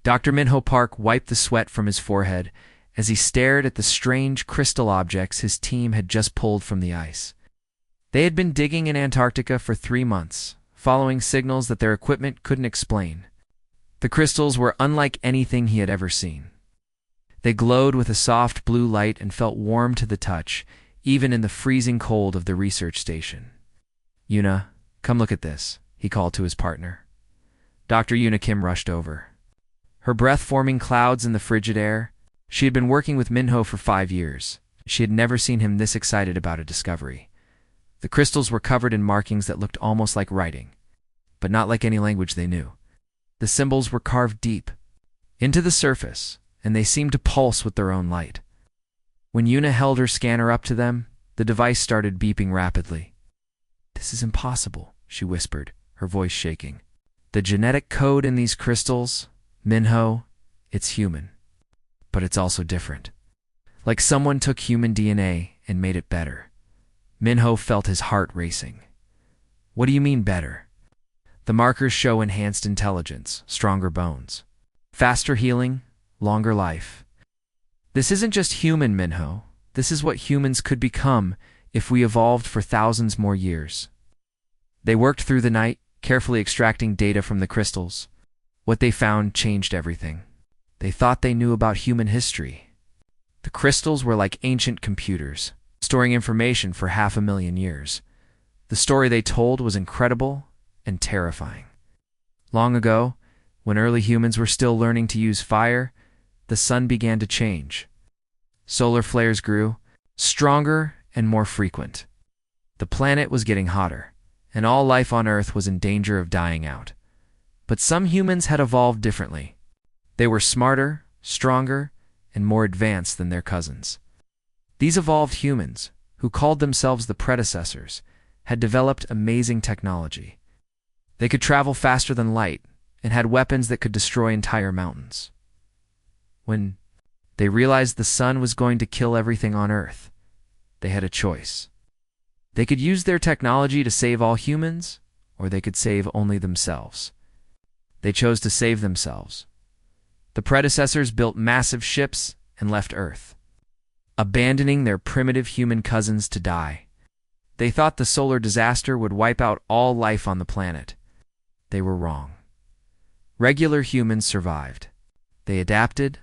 Dr. Minho Park wiped the sweat from his forehead as he stared at the strange crystal objects his team had just pulled from the ice. They had been digging in Antarctica for 3 months, following signals that their equipment couldn't explain. The crystals were unlike anything he had ever seen. They glowed with a soft blue light and felt warm to the touch, even in the freezing cold of the research station. "Yuna, come look at this," he called to his partner. Dr. Yuna Kim rushed over. Her breath forming clouds in the frigid air. She had been working with Minho for 5 years. She had never seen him this excited about a discovery. The crystals were covered in markings that looked almost like writing, but not like any language they knew. The symbols were carved deep into the surface, and they seemed to pulse with their own light. When Yuna held her scanner up to them, the device started beeping rapidly. "This is impossible," she whispered, her voice shaking. "The genetic code in these crystals, Minho, it's human. But it's also different. Like someone took human DNA and made it better." Minho felt his heart racing. "What do you mean better?" "The markers show enhanced intelligence, stronger bones, faster healing, longer life. This isn't just human, Minho. This is what humans could become if we evolved for thousands more years." They worked through the night, carefully extracting data from the crystals. What they found changed everything. They thought they knew about human history. The crystals were like ancient computers, storing information for 500,000 years. The story they told was incredible and terrifying. Long ago, when early humans were still learning to use fire, the sun began to change. Solar flares grew, stronger and more frequent. The planet was getting hotter, and all life on Earth was in danger of dying out. But some humans had evolved differently. They were smarter, stronger, and more advanced than their cousins. These evolved humans, who called themselves the predecessors, had developed amazing technology. They could travel faster than light and had weapons that could destroy entire mountains. When they realized the sun was going to kill everything on Earth, they had a choice. They could use their technology to save all humans, or they could save only themselves. They chose to save themselves. The predecessors built massive ships and left Earth, abandoning their primitive human cousins to die. They thought the solar disaster would wipe out all life on the planet. They were wrong. Regular humans survived. They adapted,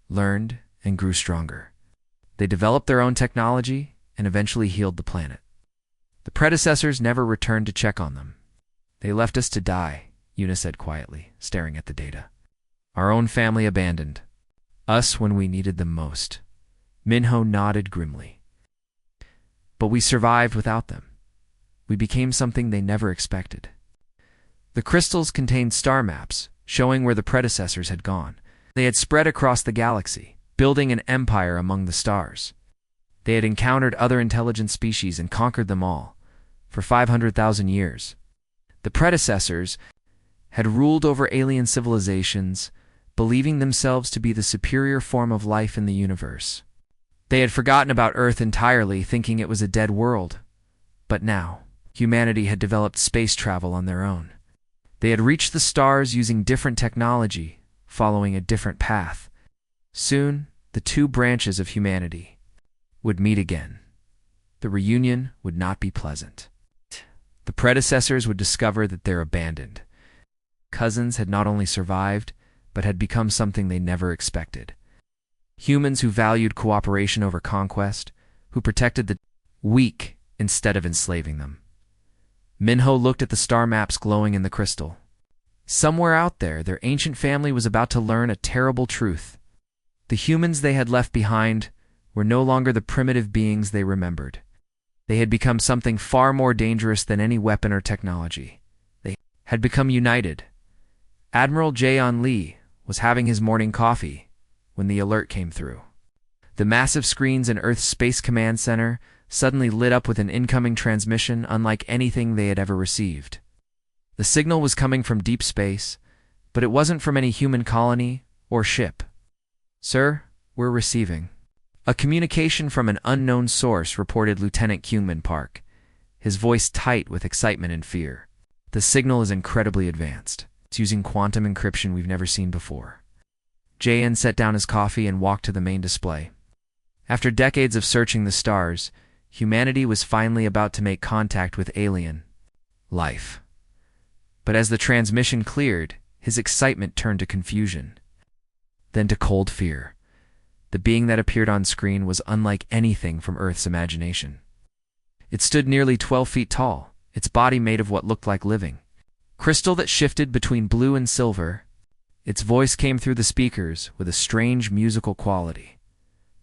learned, and grew stronger. They developed their own technology and eventually healed the planet. The predecessors never returned to check on them. "They left us to die," Yuna said quietly, staring at the data. "Our own family abandoned us when we needed them most." Minho nodded grimly. "But we survived without them. We became something they never expected." The crystals contained star maps, showing where the predecessors had gone. They had spread across the galaxy, building an empire among the stars. They had encountered other intelligent species and conquered them all, for 500,000 years. The predecessors had ruled over alien civilizations, believing themselves to be the superior form of life in the universe. They had forgotten about Earth entirely, thinking it was a dead world. But now, humanity had developed space travel on their own. They had reached the stars using different technology, following a different path. Soon, the two branches of humanity would meet again. The reunion would not be pleasant. The predecessors would discover that they're abandoned. Cousins had not only survived, but had become something they never expected. Humans who valued cooperation over conquest, who protected the weak instead of enslaving them. Minho looked at the star maps glowing in the crystal. Somewhere out there, their ancient family was about to learn a terrible truth. The humans they had left behind were no longer the primitive beings they remembered. They had become something far more dangerous than any weapon or technology. They had become united. Admiral Jaeon Lee was having his morning coffee when the alert came through. The massive screens in Earth's Space Command Center suddenly lit up with an incoming transmission unlike anything they had ever received. The signal was coming from deep space, but it wasn't from any human colony or ship. "Sir, we're receiving." A communication from an unknown source, reported Lieutenant Kyungmin Park, his voice tight with excitement and fear. "The signal is incredibly advanced. It's using quantum encryption we've never seen before. JN set down his coffee and walked to the main display. After decades of searching the stars, humanity was finally about to make contact with alien life. But as the transmission cleared, his excitement turned to confusion, then to cold fear. The being that appeared on screen was unlike anything from Earth's imagination. It stood nearly 12 feet tall, its body made of what looked like living crystal that shifted between blue and silver. Its voice came through the speakers with a strange musical quality,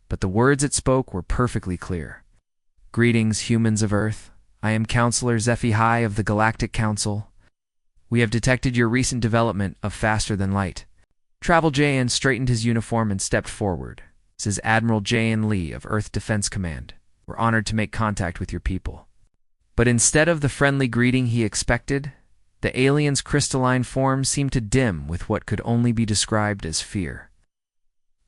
but the words it spoke were perfectly clear. "Greetings, humans of Earth. I am Counselor HFY of the Galactic Council. We have detected your recent development of faster than light." Travel JN straightened his uniform and stepped forward. Says Admiral JN Lee of Earth Defense Command. "We're honored to make contact with your people." But instead of the friendly greeting he expected, the alien's crystalline form seemed to dim with what could only be described as fear.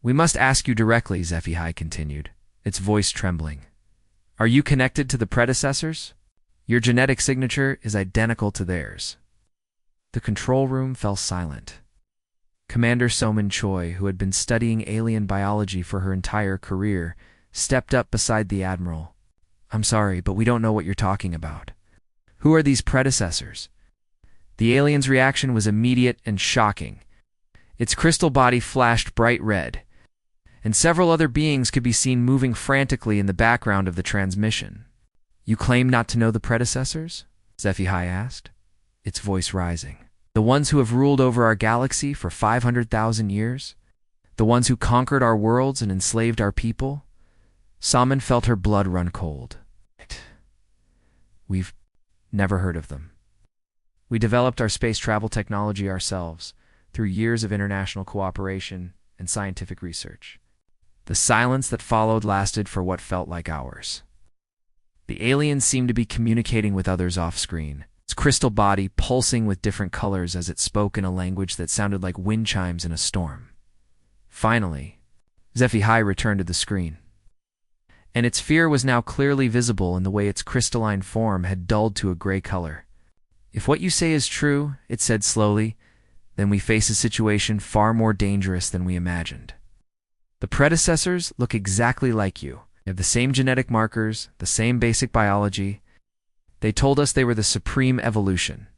"We must ask you directly," HFY continued, its voice trembling. "Are you connected to the predecessors? Your genetic signature is identical to theirs." The control room fell silent. Commander Somin Choi, who had been studying alien biology for her entire career, stepped up beside the Admiral. "I'm sorry, but we don't know what you're talking about. Who are these predecessors?" The alien's reaction was immediate and shocking. Its crystal body flashed bright red, and several other beings could be seen moving frantically in the background of the transmission. "You claim not to know the predecessors?" HFY asked, its voice rising. "The ones who have ruled over our galaxy for 500,000 years? The ones who conquered our worlds and enslaved our people?" Salmon felt her blood run cold. "We've never heard of them. We developed our space travel technology ourselves through years of international cooperation and scientific research." The silence that followed lasted for what felt like hours. The alien seemed to be communicating with others off-screen, its crystal body pulsing with different colors as it spoke in a language that sounded like wind chimes in a storm. Finally, HFY returned to the screen, and its fear was now clearly visible in the way its crystalline form had dulled to a gray color. "If what you say is true," it said slowly, "then we face a situation far more dangerous than we imagined. The predecessors look exactly like you. They have the same genetic markers, the same basic biology. They told us they were the supreme evolution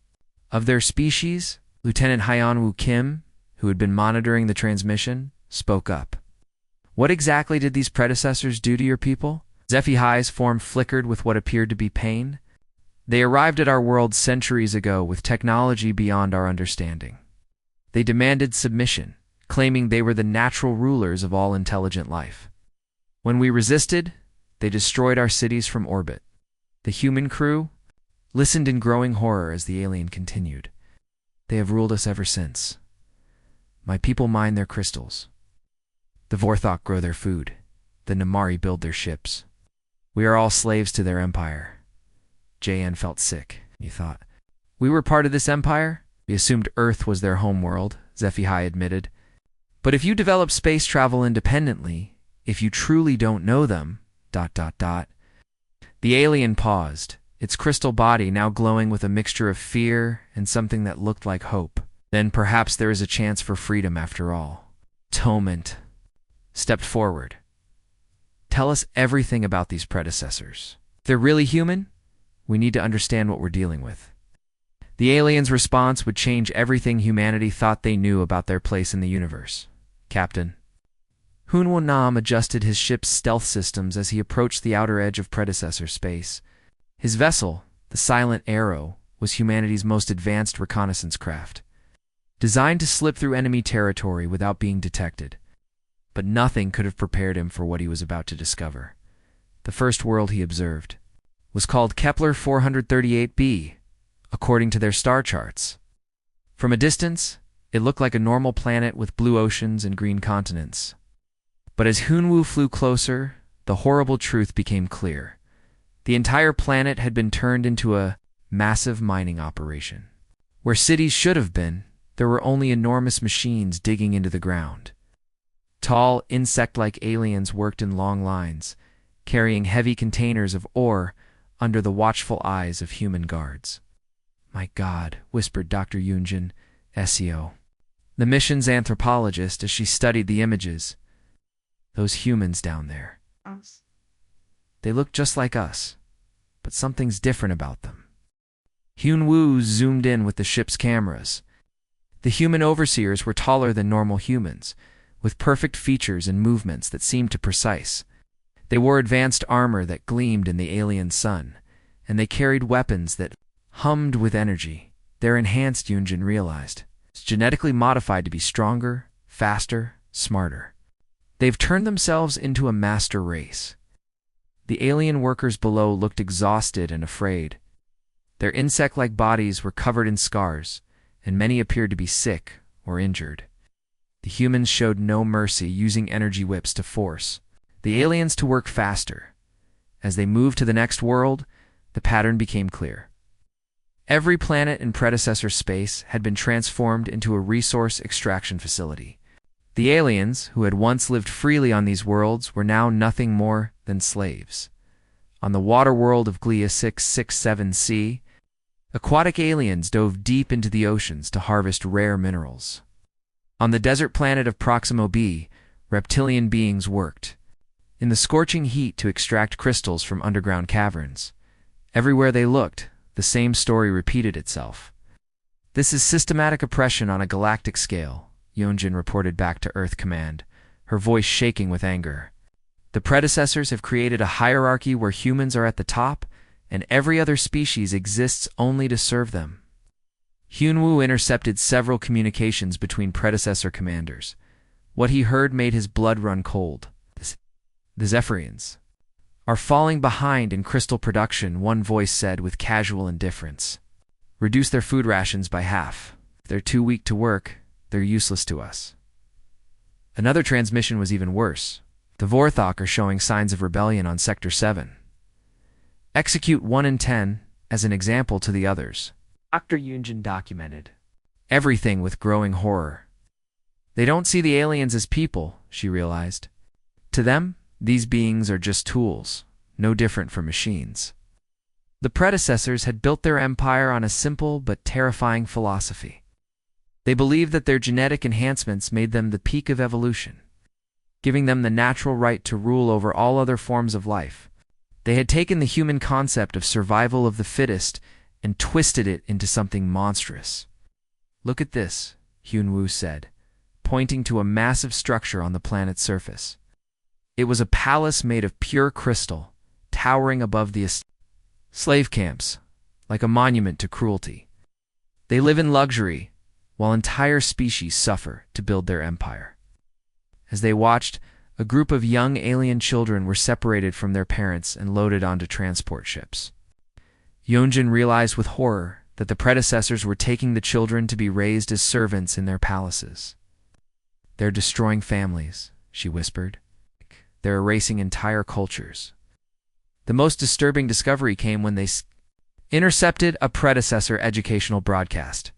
of their species." Lieutenant Hyun-woo Kim, who had been monitoring the transmission, spoke up. "What exactly did these predecessors do to your people?" HFY's form flickered with what appeared to be pain. "They arrived at our world centuries ago with technology beyond our understanding. They demanded submission, claiming they were the natural rulers of all intelligent life. When we resisted, they destroyed our cities from orbit. The human crew listened in growing horror as the alien continued. They have ruled us ever since. My people mine their crystals. The Vorthok grow their food. The Namari build their ships. We are all slaves to their empire." JN felt sick. He thought, "We were part of this empire? We assumed Earth was their homeworld," HFY admitted. "But if you develop space travel independently, if you truly don't know them, ... The alien paused, its crystal body now glowing with a mixture of fear and something that looked like hope. "Then perhaps there is a chance for freedom after all." Tomant stepped forward. "Tell us everything about these predecessors. If they're really human, we need to understand what we're dealing with." The alien's response would change everything humanity thought they knew about their place in the universe. "Captain." Hoon-woo Nam adjusted his ship's stealth systems as he approached the outer edge of predecessor space. His vessel, the Silent Arrow, was humanity's most advanced reconnaissance craft, designed to slip through enemy territory without being detected. But nothing could have prepared him for what he was about to discover. The first world he observed was called Kepler 438b, according to their star charts. From a distance, it looked like a normal planet with blue oceans and green continents. But as Hoon-woo flew closer, the horrible truth became clear. The entire planet had been turned into a massive mining operation. Where cities should have been, there were only enormous machines digging into the ground. Tall, insect-like aliens worked in long lines, carrying heavy containers of ore under the watchful eyes of human guards. "My God," whispered Dr. Yoonjin, SEO. the mission's anthropologist as she studied the images. Those humans down there. They look just like us, but something's different about them. Hyun-woo zoomed in with the ship's cameras. The human overseers were taller than normal humans, with perfect features and movements that seemed to precise. They wore advanced armor that gleamed in the alien sun, and they carried weapons that hummed with energy. They're enhanced, Yunjin realized. It's genetically modified to be stronger, faster, smarter. They've turned themselves into a master race. The alien workers below looked exhausted and afraid. Their insect-like bodies were covered in scars, and many appeared to be sick or injured. The humans showed no mercy, using energy whips to force the aliens to work faster. As they moved to the next world, the pattern became clear. Every planet in predecessor space had been transformed into a resource extraction facility. The aliens, who had once lived freely on these worlds, were now nothing more than slaves. On the water world of Glia 667c, aquatic aliens dove deep into the oceans to harvest rare minerals. On the desert planet of Proximo b, reptilian beings worked in the scorching heat to extract crystals from underground caverns. Everywhere they looked, the same story repeated itself. This is systematic oppression on a galactic scale, Yeonjin reported back to Earth Command, her voice shaking with anger. The predecessors have created a hierarchy where humans are at the top, and every other species exists only to serve them. Hyun-woo intercepted several communications between predecessor commanders. What he heard made his blood run cold. The Zephyrians are falling behind in crystal production, one voice said with casual indifference. Reduce their food rations by half. If they're too weak to work, they're useless to us. Another transmission was even worse. The Vorthok are showing signs of rebellion on Sector 7. Execute 1 in 10 as an example to the others. Dr. Yunjin documented everything with growing horror. They don't see the aliens as people, she realized. To them, these beings are just tools, no different from machines. The predecessors had built their empire on a simple but terrifying philosophy. They believed that their genetic enhancements made them the peak of evolution, giving them the natural right to rule over all other forms of life. They had taken the human concept of survival of the fittest and twisted it into something monstrous. Look at this, Hyun-woo said, pointing to a massive structure on the planet's surface. It was a palace made of pure crystal, towering above the slave camps, like a monument to cruelty. They live in luxury, while entire species suffer to build their empire. As they watched, a group of young alien children were separated from their parents and loaded onto transport ships. Yeonjin realized with horror that the predecessors were taking the children to be raised as servants in their palaces. They're destroying families, she whispered. They're erasing entire cultures. The most disturbing discovery came when they intercepted a predecessor educational broadcast.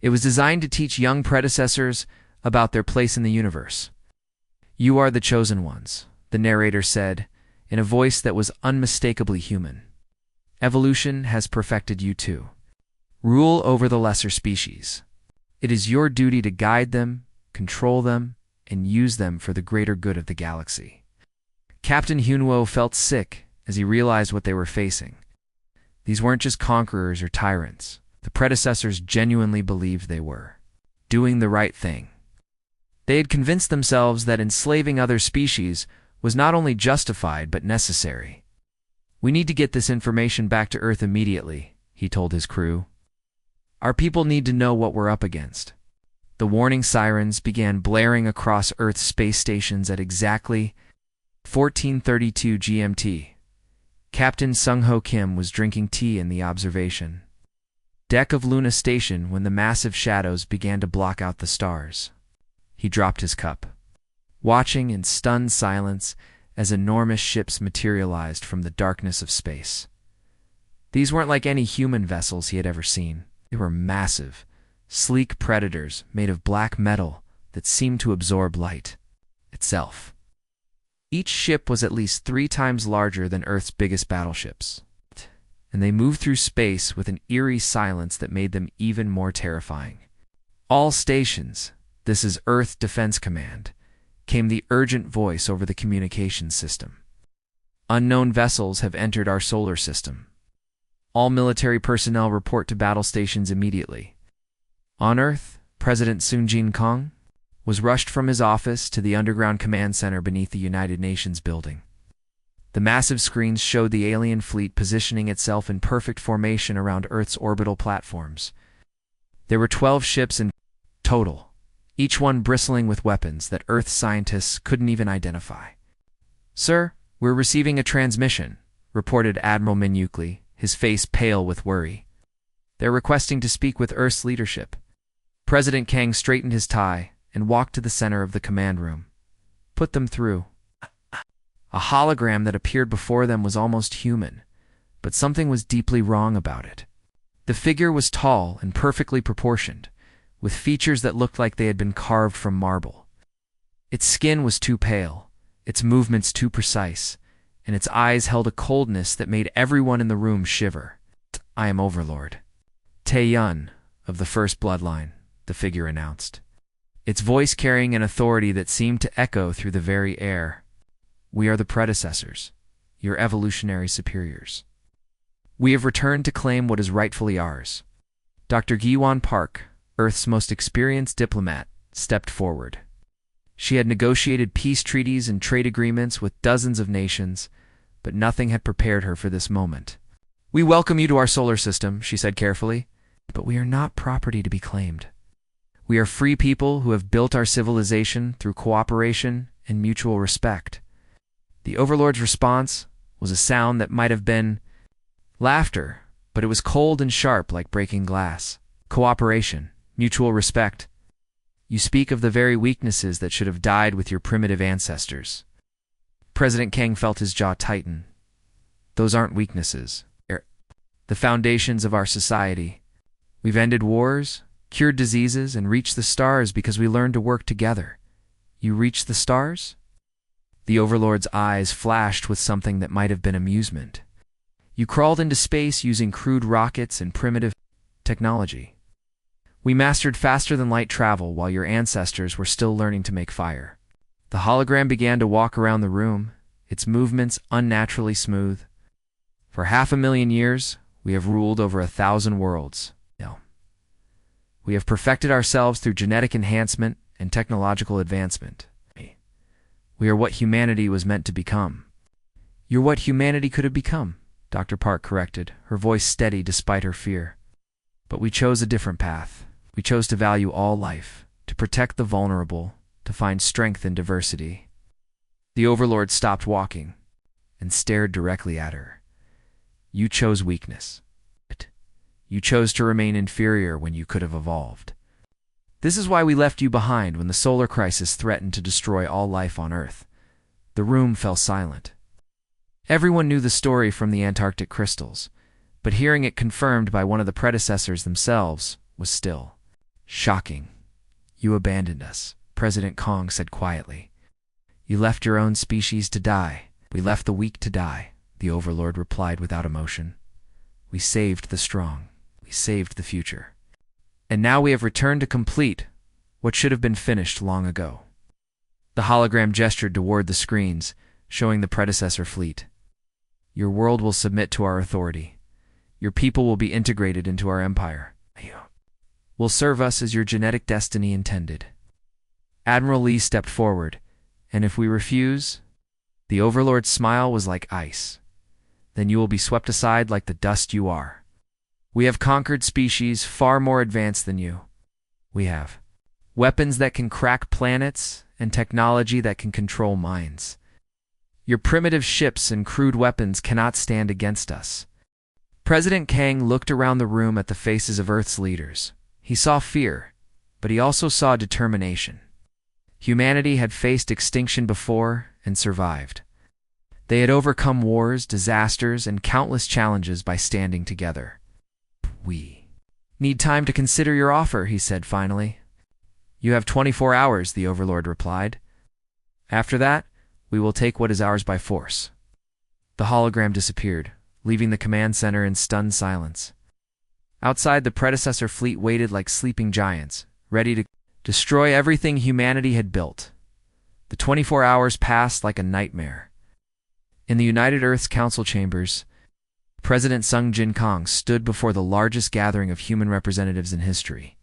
It was designed to teach young predecessors about their place in the universe. You are the chosen ones, the narrator said, in a voice that was unmistakably human. Evolution has perfected you too. Rule over the lesser species. It is your duty to guide them, control them, and use them for the greater good of the galaxy. Captain Hyun-woo felt sick as he realized what they were facing. These weren't just conquerors or tyrants. The predecessors genuinely believed they were doing the right thing. They had convinced themselves that enslaving other species was not only justified but necessary. We need to get this information back to Earth immediately, he told his crew. Our people need to know what we're up against. The warning sirens began blaring across Earth's space stations at exactly 14:32 GMT. Captain Sung-ho Kim was drinking tea in the observation deck of Luna Station when the massive shadows began to block out the stars. He dropped his cup, watching in stunned silence as enormous ships materialized from the darkness of space. These weren't like any human vessels he had ever seen. They were massive, sleek predators made of black metal that seemed to absorb light itself. Each ship was at least 3 times larger than Earth's biggest battleships, and they moved through space with an eerie silence that made them even more terrifying. All stations, this is Earth Defense Command, came the urgent voice over the communications system. Unknown vessels have entered our solar system. All military personnel report to battle stations immediately. On Earth, President Sun Jin-kong was rushed from his office to the underground command center beneath the United Nations building. The massive screens showed the alien fleet positioning itself in perfect formation around Earth's orbital platforms. There were 12 ships in total, each one bristling with weapons that Earth scientists couldn't even identify. "Sir, we're receiving a transmission," reported Admiral Minukli, his face pale with worry. "They're requesting to speak with Earth's leadership." President Kang straightened his tie and walked to the center of the command room. "Put them through." A hologram that appeared before them was almost human, but something was deeply wrong about it. The figure was tall and perfectly proportioned, with features that looked like they had been carved from marble. Its skin was too pale, its movements too precise, and its eyes held a coldness that made everyone in the room shiver. "I am Overlord Tae-yun of the First Bloodline," the figure announced, its voice carrying an authority that seemed to echo through the very air. "We are the predecessors, your evolutionary superiors. We have returned to claim what is rightfully ours." Dr. Gi-won Park, Earth's most experienced diplomat, stepped forward. She had negotiated peace treaties and trade agreements with dozens of nations, but nothing had prepared her for this moment. "We welcome you to our solar system," she said carefully, "but we are not property to be claimed. We are free people who have built our civilization through cooperation and mutual respect." The Overlord's response was a sound that might have been laughter, but it was cold and sharp like breaking glass. "Cooperation, mutual respect. You speak of the very weaknesses that should have died with your primitive ancestors." President Kang felt his jaw tighten. "Those aren't weaknesses. They're the foundations of our society. We've ended wars, cured diseases, and reached the stars because we learned to work together." "You reached the stars?" The Overlord's eyes flashed with something that might have been amusement. "You crawled into space using crude rockets and primitive technology. We mastered faster-than-light travel while your ancestors were still learning to make fire." The hologram began to walk around the room, its movements unnaturally smooth. "For 500,000 years, we have ruled over 1,000 worlds. We have perfected ourselves through genetic enhancement and technological advancement. We are what humanity was meant to become." "You're what humanity could have become," Dr. Park corrected, her voice steady despite her fear. "But we chose a different path. We chose to value all life, to protect the vulnerable, to find strength in diversity." The Overlord stopped walking and stared directly at her. "You chose weakness. You chose to remain inferior when you could have evolved. This is why we left you behind when the solar crisis threatened to destroy all life on Earth." The room fell silent. Everyone knew the story from the Antarctic crystals, but hearing it confirmed by one of the predecessors themselves was still shocking. "You abandoned us," President Kong said quietly. "You left your own species to die." "We left the weak to die," the Overlord replied without emotion. "We saved the strong. We saved the future. And now we have returned to complete what should have been finished long ago." The hologram gestured toward the screens, showing the predecessor fleet. "Your world will submit to our authority. Your people will be integrated into our empire. Will serve us as your genetic destiny intended." Admiral Lee stepped forward, "And if we refuse?" The Overlord's smile was like ice. "Then you will be swept aside like the dust you are. We have conquered species far more advanced than you. We have weapons that can crack planets and technology that can control minds. Your primitive ships and crude weapons cannot stand against us." President Kang looked around the room at the faces of Earth's leaders. He saw fear, but he also saw determination. Humanity had faced extinction before and survived. They had overcome wars, disasters, and countless challenges by standing together. "We need time to consider your offer," he said finally. "You have 24 hours, the Overlord replied. "After that, we will take what is ours by force." The hologram disappeared, leaving the command center in stunned silence. Outside, the predecessor fleet waited like sleeping giants, ready to destroy everything humanity had built. The 24 hours passed like a nightmare. In the United Earth's council chambers, President Sung Jin Kong stood before the largest gathering of human representatives in history.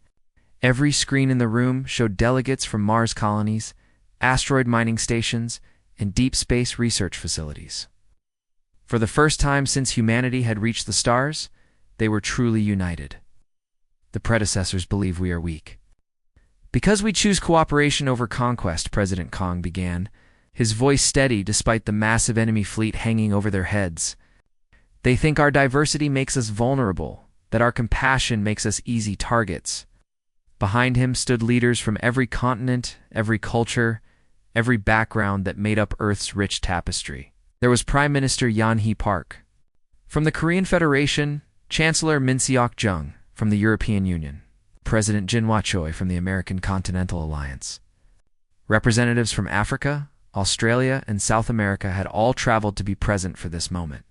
Every screen in the room showed delegates from Mars colonies, asteroid mining stations, and deep space research facilities. For the first time since humanity had reached the stars, they were truly united. The predecessors believe we are weak. Because we choose cooperation over conquest, President Kong began, his voice steady despite the massive enemy fleet hanging over their heads. They think our diversity makes us vulnerable, that our compassion makes us easy targets. Behind him stood leaders from every continent, every culture, every background that made up Earth's rich tapestry. There was Prime Minister Yan Hee Park. From the Korean Federation, Chancellor Min Seok Jung. From the European Union, President Jin Hwa Choi from the American Continental Alliance. Representatives from Africa, Australia, and South America had all traveled to be present for this moment.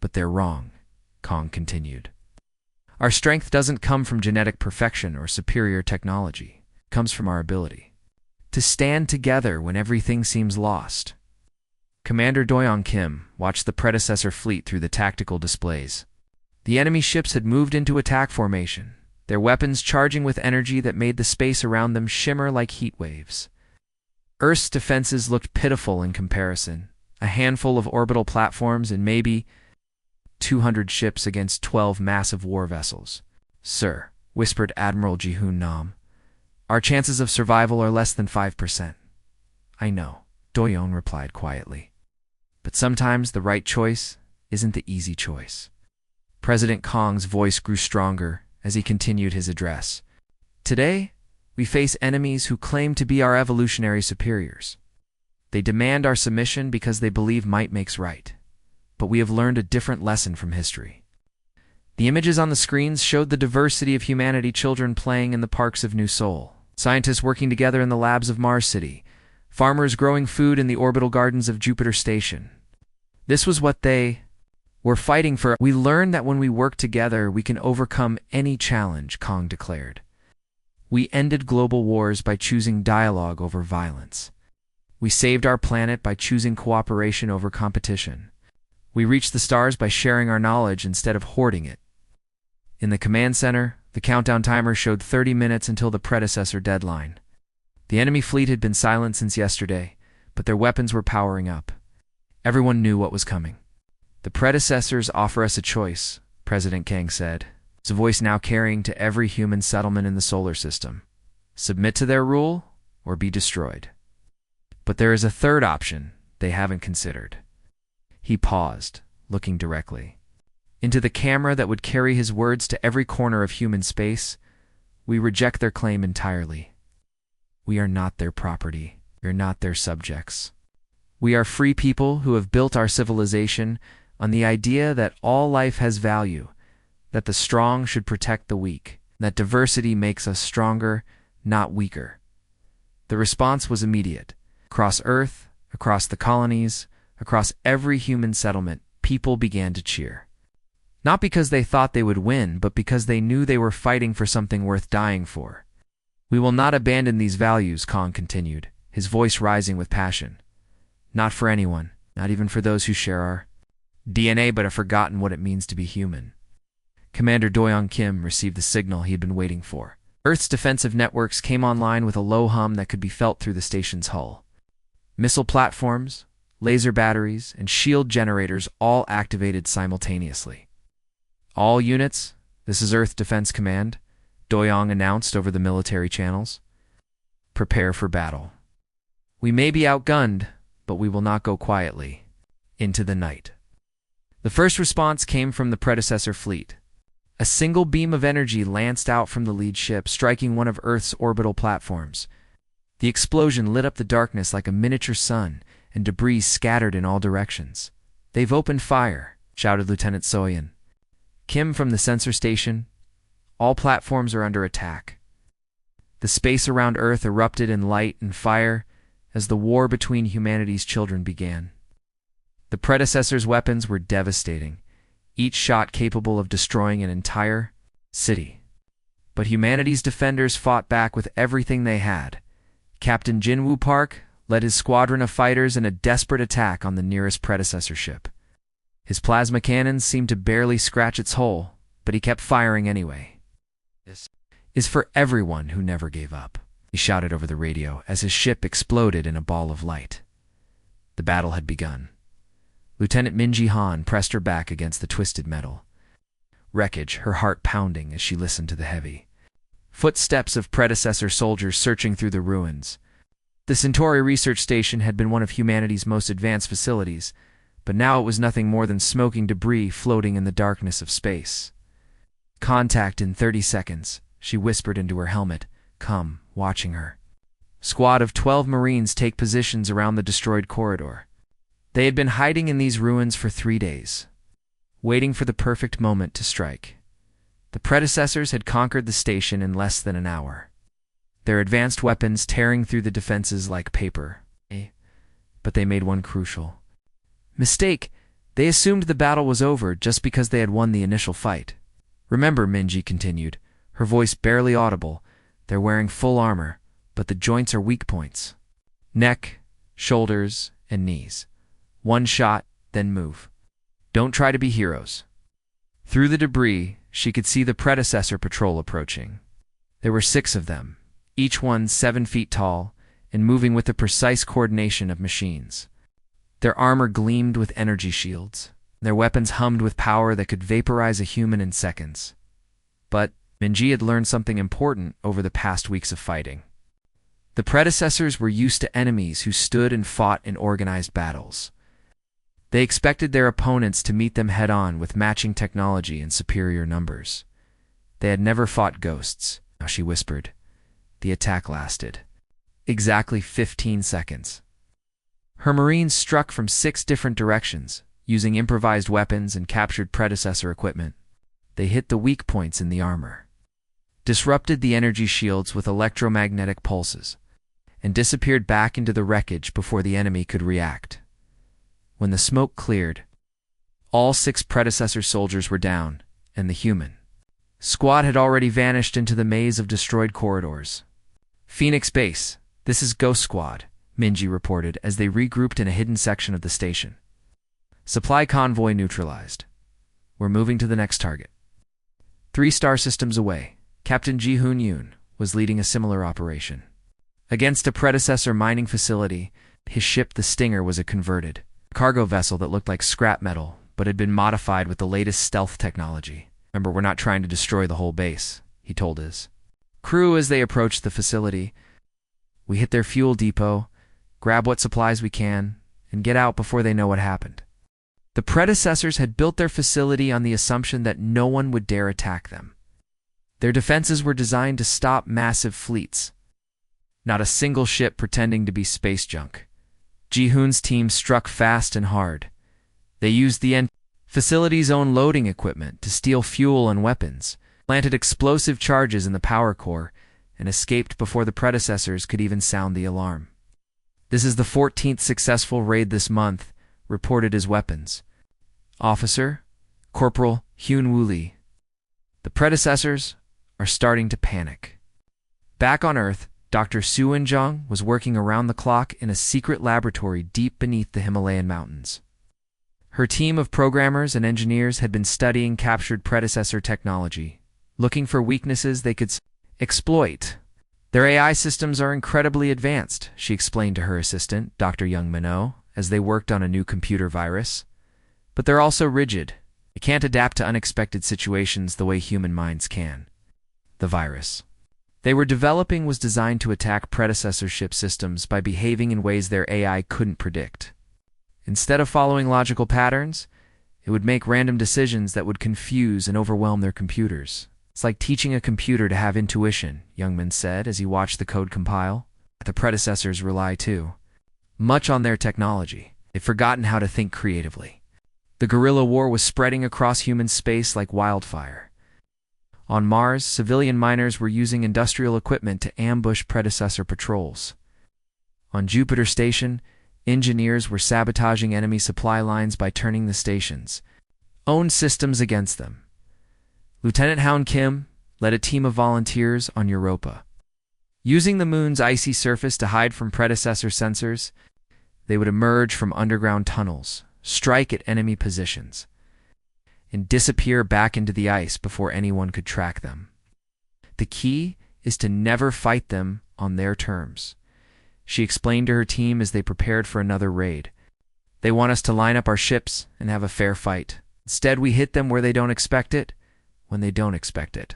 But they're wrong, Kong continued. Our strength doesn't come from genetic perfection or superior technology. It comes from our ability to stand together when everything seems lost. Commander Doyoung Kim watched the predecessor fleet through the tactical displays. The enemy ships had moved into attack formation, their weapons charging with energy that made the space around them shimmer like heat waves. Earth's defenses looked pitiful in comparison, a handful of orbital platforms and maybe 200 ships against 12 massive war vessels. "Sir," whispered Admiral Ji-hoon Nam, "our chances of survival are less than 5%. "I know," Doyoung replied quietly. "But sometimes the right choice isn't the easy choice." President Kong's voice grew stronger as he continued his address. "Today, we face enemies who claim to be our evolutionary superiors. They demand our submission because they believe might makes right. But we have learned a different lesson from history." The images on the screens showed the diversity of humanity, children playing in the parks of New Seoul, scientists working together in the labs of Mars City, farmers growing food in the orbital gardens of Jupiter Station. This was what they were fighting for. "We learned that when we work together, we can overcome any challenge," Kong declared. "We ended global wars by choosing dialogue over violence. We saved our planet by choosing cooperation over competition. We reached the stars by sharing our knowledge instead of hoarding it." In the command center, the countdown timer showed 30 minutes until the predecessor deadline. The enemy fleet had been silent since yesterday, but their weapons were powering up. Everyone knew what was coming. "The predecessors offer us a choice," President Kang said, his voice now carrying to every human settlement in the solar system. "Submit to their rule or be destroyed. But there is a third option they haven't considered." He paused, looking directly into the camera that would carry his words to every corner of human space. "We reject their claim entirely. We are not their property. We are not their subjects. We are free people who have built our civilization on the idea that all life has value, that the strong should protect the weak, that diversity makes us stronger, not weaker." The response was immediate. Across Earth, across the colonies, across every human settlement, people began to cheer. Not because they thought they would win, but because they knew they were fighting for something worth dying for. "We will not abandon these values," Kong continued, his voice rising with passion. "Not for anyone, not even for those who share our DNA but have forgotten what it means to be human." Commander Doyoung Kim received the signal he had been waiting for. Earth's defensive networks came online with a low hum that could be felt through the station's hull. Missile platforms, laser batteries, and shield generators all activated simultaneously. "All units, this is Earth Defense Command," Doyoung announced over the military channels. "Prepare for battle. We may be outgunned, but we will not go quietly into the night." The first response came from the predecessor fleet. A single beam of energy lanced out from the lead ship, striking one of Earth's orbital platforms. The explosion lit up the darkness like a miniature sun, and debris scattered in all directions. "They've opened fire," shouted Lieutenant Soyeon. Kim from the sensor station, "All platforms are under attack." The space around Earth erupted in light and fire as the war between humanity's children began. The predecessor's weapons were devastating, each shot capable of destroying an entire city. But humanity's defenders fought back with everything they had. Captain Jinwoo Park led his squadron of fighters in a desperate attack on the nearest predecessor ship. His plasma cannons seemed to barely scratch its hull, but he kept firing anyway. "This is for everyone who never gave up," he shouted over the radio as his ship exploded in a ball of light. The battle had begun. Lieutenant Minji Han pressed her back against the twisted metal. Wreckage, her heart pounding as she listened to the heavy footsteps of predecessor soldiers searching through the ruins. The Centauri research station had been one of humanity's most advanced facilities, but now it was nothing more than smoking debris floating in the darkness of space. "Contact in 30 seconds, she whispered into her helmet, Come, watching her. Squad of 12 Marines take positions around the destroyed corridor. They had been hiding in these ruins for 3 days, waiting for the perfect moment to strike. The predecessors had conquered the station in less than an hour, their advanced weapons tearing through the defenses like paper. But they made one crucial mistake. They assumed the battle was over just because they had won the initial fight. Remember, Minji continued, her voice barely audible, they're wearing full armor, but the joints are weak points. Neck, shoulders, and knees. One shot, then move. Don't try to be heroes." Through the debris, she could see the predecessor patrol approaching. There were 6 of them, each one 7 feet tall, and moving with the precise coordination of machines. Their armor gleamed with energy shields. Their weapons hummed with power that could vaporize a human in seconds. But Minji had learned something important over the past weeks of fighting. The predecessors were used to enemies who stood and fought in organized battles. They expected their opponents to meet them head-on with matching technology and superior numbers. They had never fought ghosts, she whispered. The attack lasted exactly 15 seconds. Her Marines struck from 6 different directions, using improvised weapons and captured predecessor equipment. They hit the weak points in the armor, disrupted the energy shields with electromagnetic pulses, and disappeared back into the wreckage before the enemy could react. When the smoke cleared, all 6 predecessor soldiers were down, and the human squad had already vanished into the maze of destroyed corridors. "Phoenix Base, this is Ghost Squad," Minji reported as they regrouped in a hidden section of the station. "Supply convoy neutralized. We're moving to the next target." 3 star systems away, Captain Ji-hoon Yoon was leading a similar operation. Against a predecessor mining facility, his ship, the Stinger, was a converted cargo vessel that looked like scrap metal, but had been modified with the latest stealth technology. "Remember, we're not trying to destroy the whole base," he told his crew as they approached the facility. "We hit their fuel depot, grab what supplies we can, and get out before they know what happened." The predecessors had built their facility on the assumption that no one would dare attack them. Their defenses were designed to stop massive fleets, not a single ship pretending to be space junk. Ji-hoon's team struck fast and hard. They used the facility's own loading equipment to steal fuel and weapons, planted explosive charges in the power core, and escaped before the predecessors could even sound the alarm. "This is the 14th successful raid this month," reported his weapons. "Officer, Corporal Hyun-woo Lee. The predecessors are starting to panic." Back on Earth, Dr. Su In-jong was working around the clock in a secret laboratory deep beneath the Himalayan mountains. Her team of programmers and engineers had been studying captured predecessor technology, looking for weaknesses they could exploit. "Their AI systems are incredibly advanced," she explained to her assistant, Dr. Young Minho, as they worked on a new computer virus. "But they're also rigid. They can't adapt to unexpected situations the way human minds can." The virus they were developing was designed to attack predecessor ship systems by behaving in ways their AI couldn't predict. Instead of following logical patterns, it would make random decisions that would confuse and overwhelm their computers. "It's like teaching a computer to have intuition," Youngman said as he watched the code compile. "The predecessors rely too much on their technology. They've forgotten how to think creatively." The guerrilla war was spreading across human space like wildfire. On Mars, civilian miners were using industrial equipment to ambush predecessor patrols. On Jupiter Station, engineers were sabotaging enemy supply lines by turning the station's own systems against them. Lieutenant Hound Kim, led a team of volunteers on Europa. Using the moon's icy surface to hide from predecessor sensors, they would emerge from underground tunnels, strike at enemy positions, and disappear back into the ice before anyone could track them. The key is to never fight them on their terms, she explained to her team as they prepared for another raid. They want us to line up our ships and have a fair fight. Instead, we hit them where they don't expect it, when they don't expect it.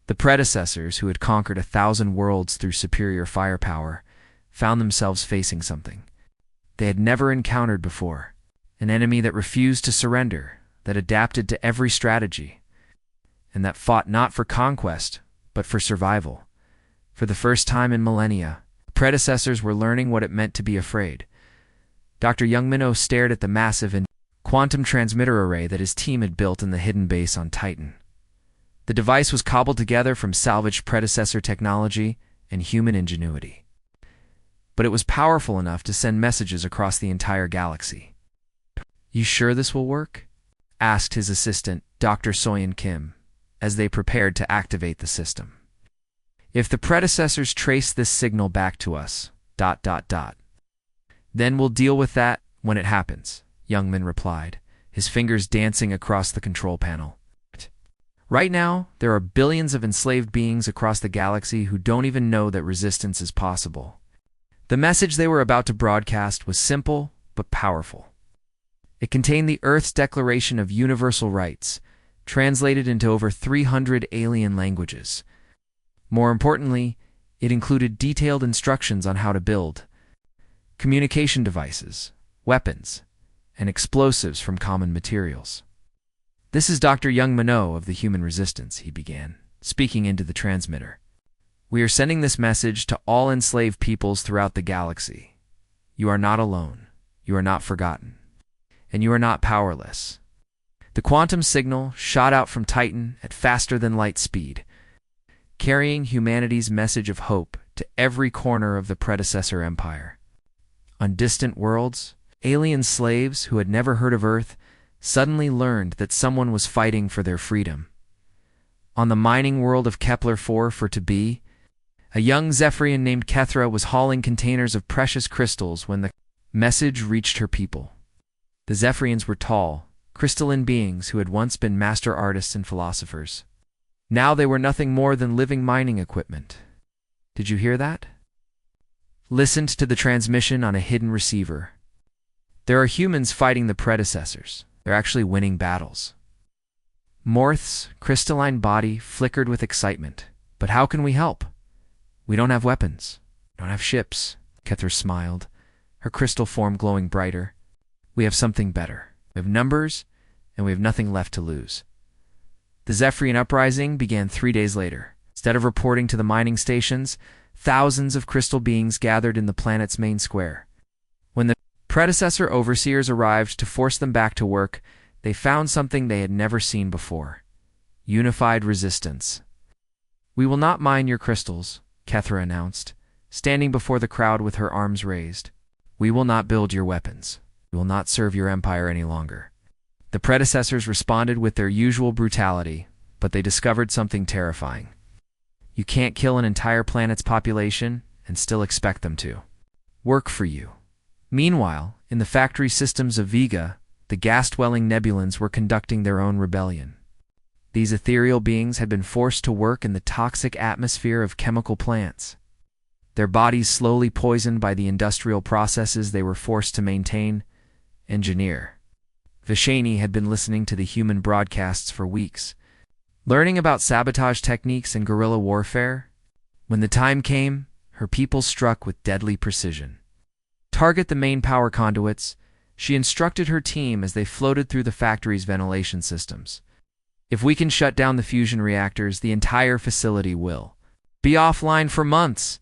The predecessors, who had conquered 1,000 worlds through superior firepower, found themselves facing something they had never encountered before, an enemy that refused to surrender, that adapted to every strategy, and that fought not for conquest, but for survival. For the first time in millennia, predecessors were learning what it meant to be afraid. Dr. Young-Minnow stared at the massive and quantum transmitter array that his team had built in the hidden base on Titan. The device was cobbled together from salvaged predecessor technology and human ingenuity. But it was powerful enough to send messages across the entire galaxy. "You sure this will work?" asked his assistant, Dr. Soyeon Kim, as they prepared to activate the system. "If the predecessors trace this signal back to us, then we'll deal with that when it happens," Youngman replied, his fingers dancing across the control panel. "Right now, there are billions of enslaved beings across the galaxy who don't even know that resistance is possible." The message they were about to broadcast was simple but powerful. It contained the Earth's Declaration of Universal Rights, translated into over 300 alien languages. More importantly, it included detailed instructions on how to build communication devices, weapons, and explosives from common materials. "This is Dr. Young-Minnow of the Human Resistance," he began, speaking into the transmitter. "We are sending this message to all enslaved peoples throughout the galaxy. You are not alone. You are not forgotten. And you are not powerless." The quantum signal shot out from Titan at faster-than-light speed, carrying humanity's message of hope to every corner of the predecessor empire. On distant worlds, alien slaves who had never heard of Earth suddenly learned that someone was fighting for their freedom. On the mining world of Kepler-4 for to be, a young Zephyrian named Kethra was hauling containers of precious crystals when the message reached her people. The Zephyrians were tall, crystalline beings who had once been master artists and philosophers. Now they were nothing more than living mining equipment. Did you hear that? Listened to the transmission on a hidden receiver. There are humans fighting the predecessors. They're actually winning battles. Morth's crystalline body flickered with excitement. "But how can we help? We don't have weapons. We don't have ships." Kethra smiled, her crystal form glowing brighter. "We have something better. We have numbers, and we have nothing left to lose." The Zephyrian uprising began 3 days later. Instead of reporting to the mining stations, thousands of crystal beings gathered in the planet's main square. When the predecessor overseers arrived to force them back to work, they found something they had never seen before: unified resistance. "We will not mine your crystals," Kethra announced, standing before the crowd with her arms raised. "We will not build your weapons. We will not serve your empire any longer." The predecessors responded with their usual brutality, but they discovered something terrifying. You can't kill an entire planet's population and still expect them to work for you. Meanwhile, in the factory systems of Vega, the gas-dwelling Nebulans were conducting their own rebellion. These ethereal beings had been forced to work in the toxic atmosphere of chemical plants, their bodies slowly poisoned by the industrial processes they were forced to maintain, engineer. Vishani had been listening to the human broadcasts for weeks, learning about sabotage techniques and guerrilla warfare. When the time came, her people struck with deadly precision. "Target the main power conduits," she instructed her team as they floated through the factory's ventilation systems. "If we can shut down the fusion reactors, the entire facility will be offline for months."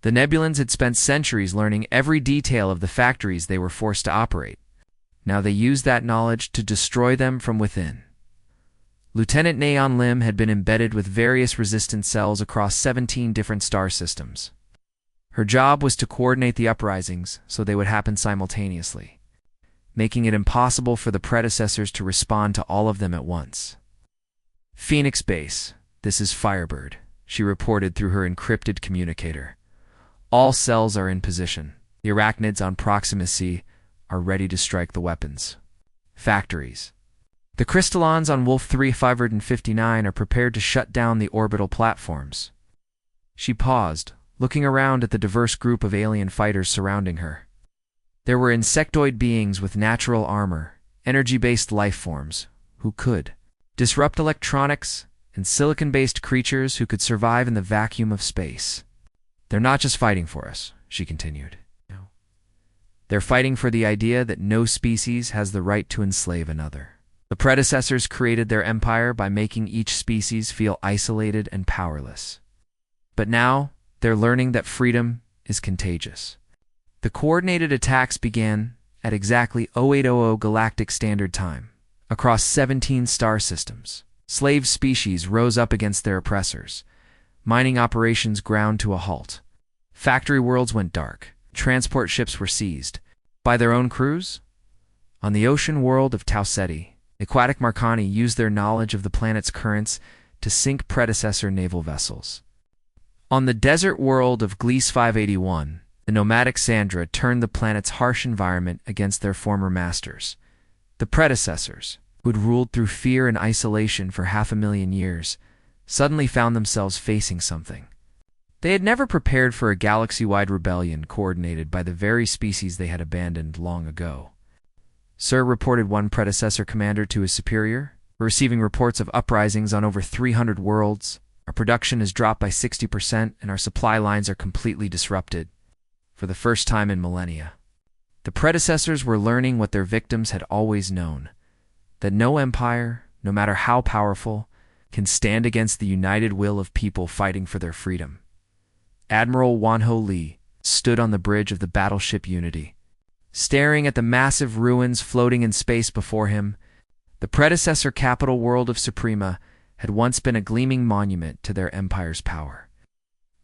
The Nebulans had spent centuries learning every detail of the factories they were forced to operate. Now they used that knowledge to destroy them from within. Lieutenant Neon Lim had been embedded with various resistance cells across 17 different star systems. Her job was to coordinate the uprisings so they would happen simultaneously, making it impossible for the predecessors to respond to all of them at once. Phoenix Base, "This is Firebird," she reported through her encrypted communicator. "All cells are in position. The arachnids on Proxima C are ready to strike the weapons. Factories. The crystallons on Wolf 3559 are prepared to shut down the orbital platforms." She paused, looking around at the diverse group of alien fighters surrounding her. There were insectoid beings with natural armor, energy-based life forms, who could disrupt electronics, and silicon-based creatures who could survive in the vacuum of space. "They're not just fighting for us," she continued. "They're fighting for the idea that no species has the right to enslave another. The predecessors created their empire by making each species feel isolated and powerless. But now, they're learning that freedom is contagious." The coordinated attacks began at exactly 0800 Galactic Standard Time, across 17 star systems. Slave species rose up against their oppressors. Mining operations ground to a halt. Factory worlds went dark. Transport ships were seized. By their own crews? On the ocean world of Tau Ceti, aquatic Marcani used their knowledge of the planet's currents to sink predecessor naval vessels. On the desert world of Gliese 581, the nomadic Sandra turned the planet's harsh environment against their former masters. The predecessors, who had ruled through fear and isolation for 500,000 years, suddenly found themselves facing something. They had never prepared for a galaxy-wide rebellion coordinated by the very species they had abandoned long ago. "Sir," reported one predecessor commander to his superior, "we're receiving reports of uprisings on over 300 worlds. Our production has dropped by 60%, and our supply lines are completely disrupted. For the first time in millennia." The predecessors were learning what their victims had always known, that no empire, no matter how powerful, can stand against the united will of people fighting for their freedom. Admiral Wanho Lee stood on the bridge of the battleship Unity, staring at the massive ruins floating in space before him. The predecessor capital world of Suprema had once been a gleaming monument to their empire's power.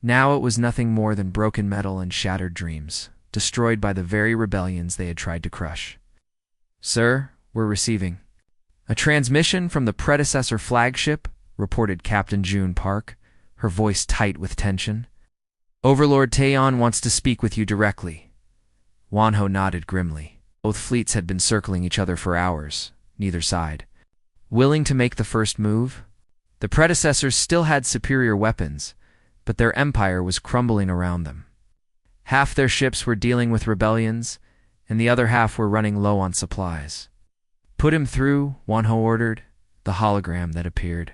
Now it was nothing more than broken metal and shattered dreams, destroyed by the very rebellions they had tried to crush. "Sir, we're receiving a transmission from the predecessor flagship," reported Captain June Park, her voice tight with tension. "Overlord Taeyon wants to speak with you directly." Wanho nodded grimly. Both fleets had been circling each other for hours, neither side willing to make the first move. The predecessors still had superior weapons, but their empire was crumbling around them. Half their ships were dealing with rebellions, and the other half were running low on supplies. "Put him through," Wanho ordered, the hologram that appeared.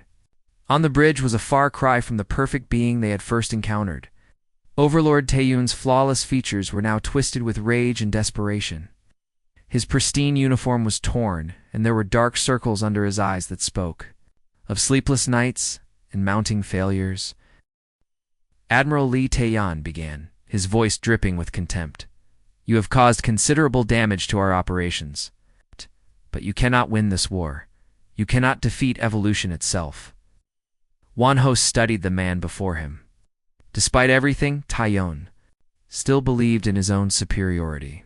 On the bridge was a far cry from the perfect being they had first encountered. Overlord Taeyun's flawless features were now twisted with rage and desperation. His pristine uniform was torn, and there were dark circles under his eyes that spoke of sleepless nights and mounting failures. "Admiral Lee Taeyan began, his voice dripping with contempt. "You have caused considerable damage to our operations. But you cannot win this war. You cannot defeat evolution itself." Wanho studied the man before him. Despite everything, Taeyon still believed in his own superiority.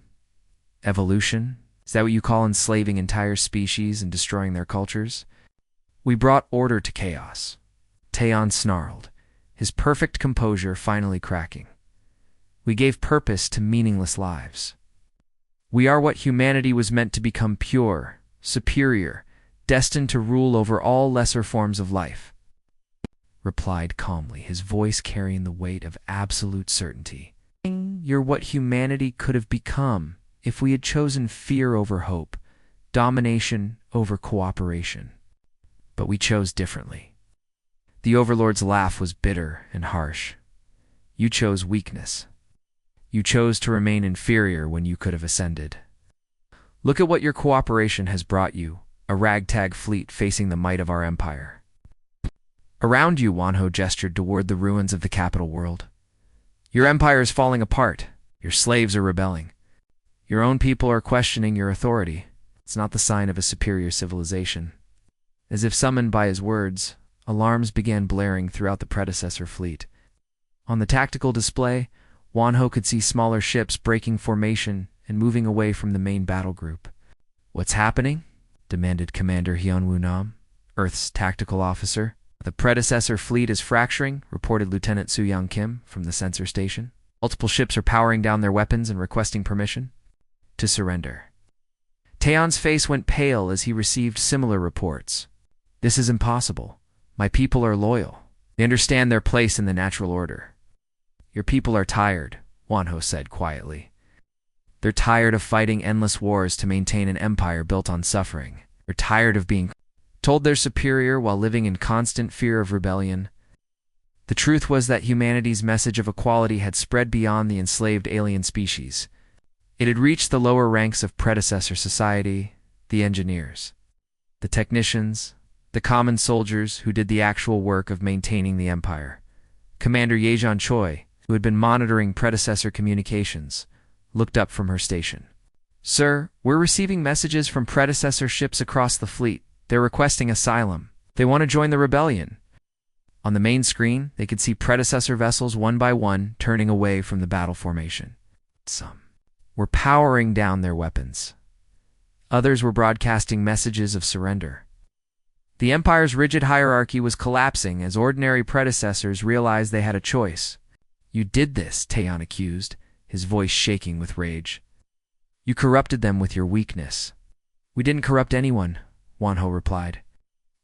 "Evolution? Is that what you call enslaving entire species and destroying their cultures?" "We brought order to chaos," Taeyon snarled, his perfect composure finally cracking. "We gave purpose to meaningless lives. We are what humanity was meant to become: pure, superior, destined to rule over all lesser forms of life," replied calmly, his voice carrying the weight of absolute certainty. "You're what humanity could have become if we had chosen fear over hope, domination over cooperation. But we chose differently." The Overlord's laugh was bitter and harsh. "You chose weakness. You chose to remain inferior when you could have ascended. Look at what your cooperation has brought you, a ragtag fleet facing the might of our empire." Around you, Wanho gestured toward the ruins of the capital world. "Your empire is falling apart. Your slaves are rebelling. Your own people are questioning your authority. It's not the sign of a superior civilization." As if summoned by his words, alarms began blaring throughout the predecessor fleet. On the tactical display, Wanho could see smaller ships breaking formation and moving away from the main battle group. "What's happening?" demanded Commander Hyunwoo Nam, Earth's tactical officer. The predecessor fleet is fracturing, reported Lieutenant Soo-young Kim from the sensor station. Multiple ships are powering down their weapons and requesting permission to surrender. Taeyeon's face went pale as he received similar reports. This is impossible. My people are loyal. They understand their place in the natural order. Your people are tired, Wonho said quietly. They're tired of fighting endless wars to maintain an empire built on suffering. They're tired of being told they're superior while living in constant fear of rebellion. The truth was that humanity's message of equality had spread beyond the enslaved alien species. It had reached the lower ranks of predecessor society, the engineers, the technicians, the common soldiers who did the actual work of maintaining the empire. Commander Yejeon Choi, who had been monitoring predecessor communications, looked up from her station. Sir, we're receiving messages from predecessor ships across the fleet. They're requesting asylum. They want to join the rebellion. On the main screen, they could see predecessor vessels one by one turning away from the battle formation. Some were powering down their weapons. Others were broadcasting messages of surrender. The Empire's rigid hierarchy was collapsing as ordinary predecessors realized they had a choice. You did this, Taeyeon accused, his voice shaking with rage. You corrupted them with your weakness. We didn't corrupt anyone, Wonho replied.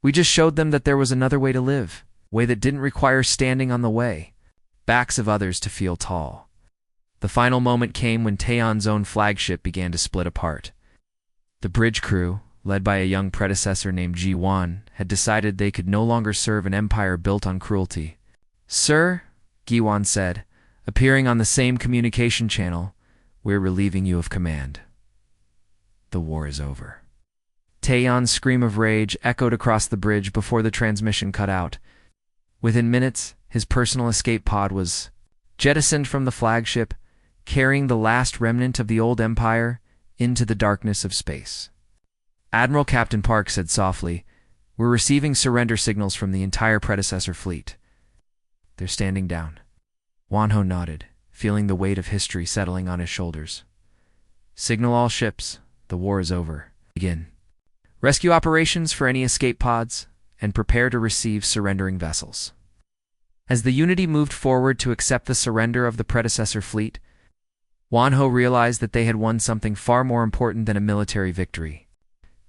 We just showed them that there was another way to live, a way that didn't require standing on the backs of others to feel tall. The final moment came when Taeyeon's own flagship began to split apart. The bridge crew, led by a young predecessor named Ji-won, had decided they could no longer serve an empire built on cruelty. Sir, Gi-won said, appearing on the same communication channel, we're relieving you of command. The war is over. Taeyeon's scream of rage echoed across the bridge before the transmission cut out. Within minutes, his personal escape pod was jettisoned from the flagship, carrying the last remnant of the old empire into the darkness of space. Admiral Captain Park said softly, We're receiving surrender signals from the entire predecessor fleet. They're standing down. Wonho nodded, feeling the weight of history settling on his shoulders. Signal all ships. The war is over. Begin. Rescue operations for any escape pods, and prepare to receive surrendering vessels. As the Unity moved forward to accept the surrender of the predecessor fleet, Wonho realized that they had won something far more important than a military victory.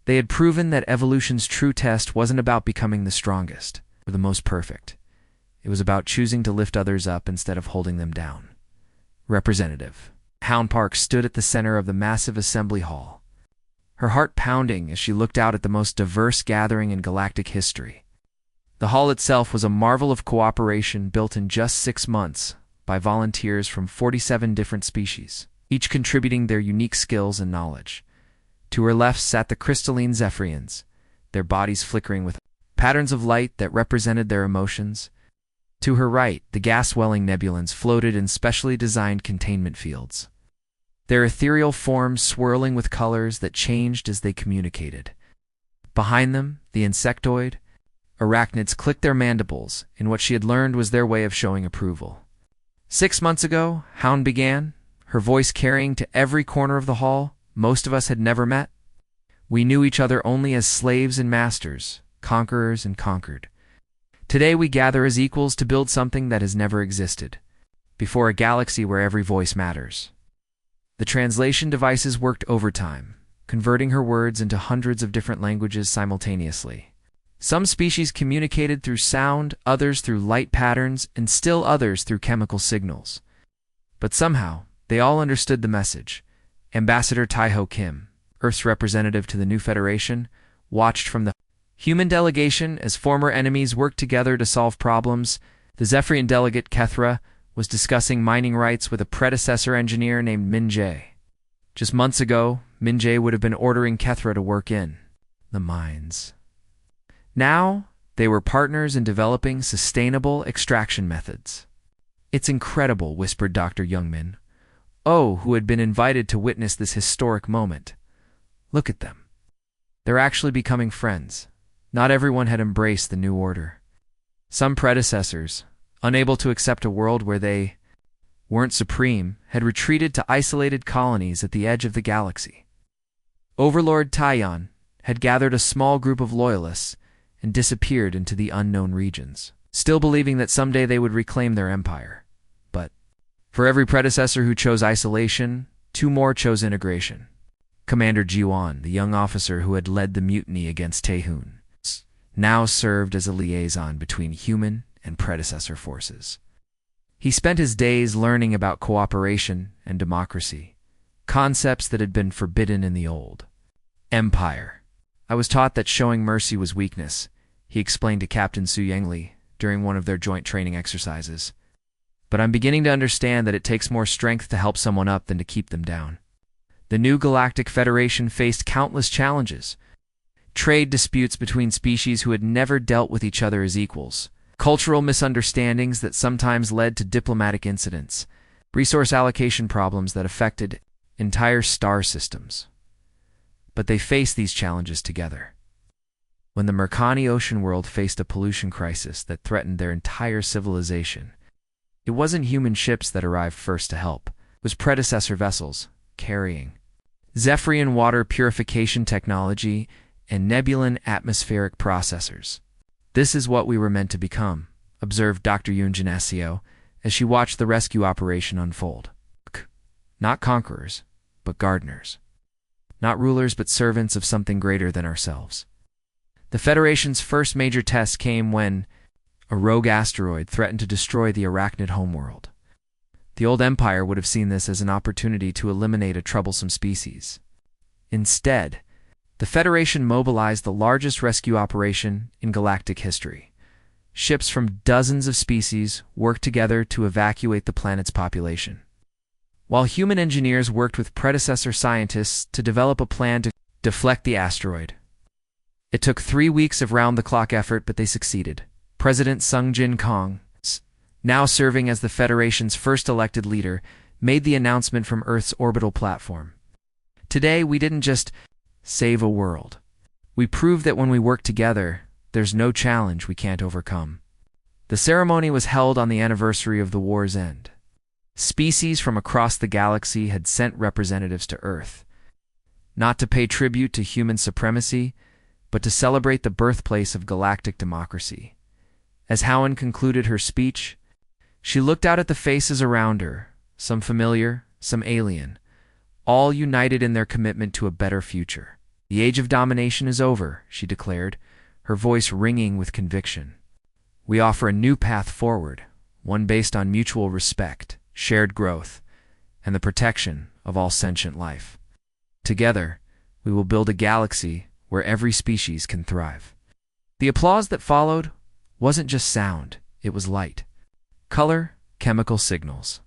They had proven that evolution's true test wasn't about becoming the strongest or the most perfect. It was about choosing to lift others up instead of holding them down. Representative Hound Park stood at the center of the massive assembly hall, her heart pounding as she looked out at the most diverse gathering in galactic history. The hall itself was a marvel of cooperation built in just 6 months by volunteers from 47 different species, each contributing their unique skills and knowledge. To her left sat the crystalline Zephyrians, their bodies flickering with patterns of light that represented their emotions. To her right, the gas-welling nebulans floated in specially designed containment fields, their ethereal forms swirling with colors that changed as they communicated. Behind them, the insectoid arachnids clicked their mandibles in what she had learned was their way of showing approval. 6 months ago, Hound began, her voice carrying to every corner of the hall. Most of us had never met. We knew each other only as slaves and masters, conquerors and conquered. Today we gather as equals to build something that has never existed, before a galaxy where every voice matters. The translation devices worked overtime, converting her words into hundreds of different languages simultaneously. Some species communicated through sound, others through light patterns, and still others through chemical signals. But somehow, they all understood the message. Ambassador Taeho Kim, Earth's representative to the new Federation, watched from the human delegation as former enemies worked together to solve problems. The Zephyrian delegate Kethra was discussing mining rights with a predecessor engineer named Min Jae. Just months ago, Min Jae would have been ordering Kethra to work in the mines. Now, they were partners in developing sustainable extraction methods. It's incredible, whispered Dr. Youngmin, who had been invited to witness this historic moment. Look at them. They're actually becoming friends. Not everyone had embraced the new order. Some predecessors, unable to accept a world where they weren't supreme, had retreated to isolated colonies at the edge of the galaxy. Overlord Taeyeon had gathered a small group of loyalists and disappeared into the unknown regions, still believing that someday they would reclaim their empire. But for every predecessor who chose isolation, two more chose integration. Commander Jiwan, the young officer who had led the mutiny against Taehun, now served as a liaison between human and predecessor forces. He spent his days learning about cooperation and democracy, concepts that had been forbidden in the old empire. I was taught that showing mercy was weakness, he explained to Captain Su Yangli during one of their joint training exercises. But I'm beginning to understand that it takes more strength to help someone up than to keep them down. The new Galactic Federation faced countless challenges: trade disputes between species who had never dealt with each other as equals, cultural misunderstandings that sometimes led to diplomatic incidents, resource allocation problems that affected entire star systems. But they faced these challenges together. When the Mercani ocean world faced a pollution crisis that threatened their entire civilization, it wasn't human ships that arrived first to help. It was predecessor vessels carrying Zephyrian water purification technology and Nebulan atmospheric processors. This is what we were meant to become, observed Dr. Yoon Genesio as she watched the rescue operation unfold. Not conquerors, but gardeners. Not rulers, but servants of something greater than ourselves. The Federation's first major test came when a rogue asteroid threatened to destroy the arachnid homeworld. The old empire would have seen this as an opportunity to eliminate a troublesome species. Instead, the Federation mobilized the largest rescue operation in galactic history. Ships from dozens of species worked together to evacuate the planet's population, while human engineers worked with predecessor scientists to develop a plan to deflect the asteroid. It took 3 weeks of round-the-clock effort, but they succeeded. President Sung Jin Kong, now serving as the Federation's first elected leader, made the announcement from Earth's orbital platform. Today, we didn't just save a world. We proved that when we work together, there's no challenge we can't overcome. The ceremony was held on the anniversary of the war's end. Species from across the galaxy had sent representatives to Earth, not to pay tribute to human supremacy, but to celebrate the birthplace of galactic democracy. As Howen concluded her speech, she looked out at the faces around her, some familiar, some alien, all united in their commitment to a better future. The age of domination is over, she declared, her voice ringing with conviction. We offer a new path forward, one based on mutual respect, shared growth, and the protection of all sentient life. Together, we will build a galaxy where every species can thrive. The applause that followed wasn't just sound, it was light, color, chemical signals,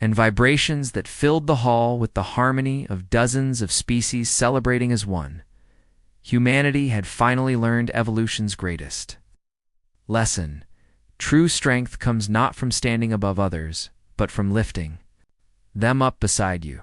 and vibrations that filled the hall with the harmony of dozens of species celebrating as one. Humanity had finally learned evolution's greatest lesson. True strength comes not from standing above others, but from lifting them up beside you.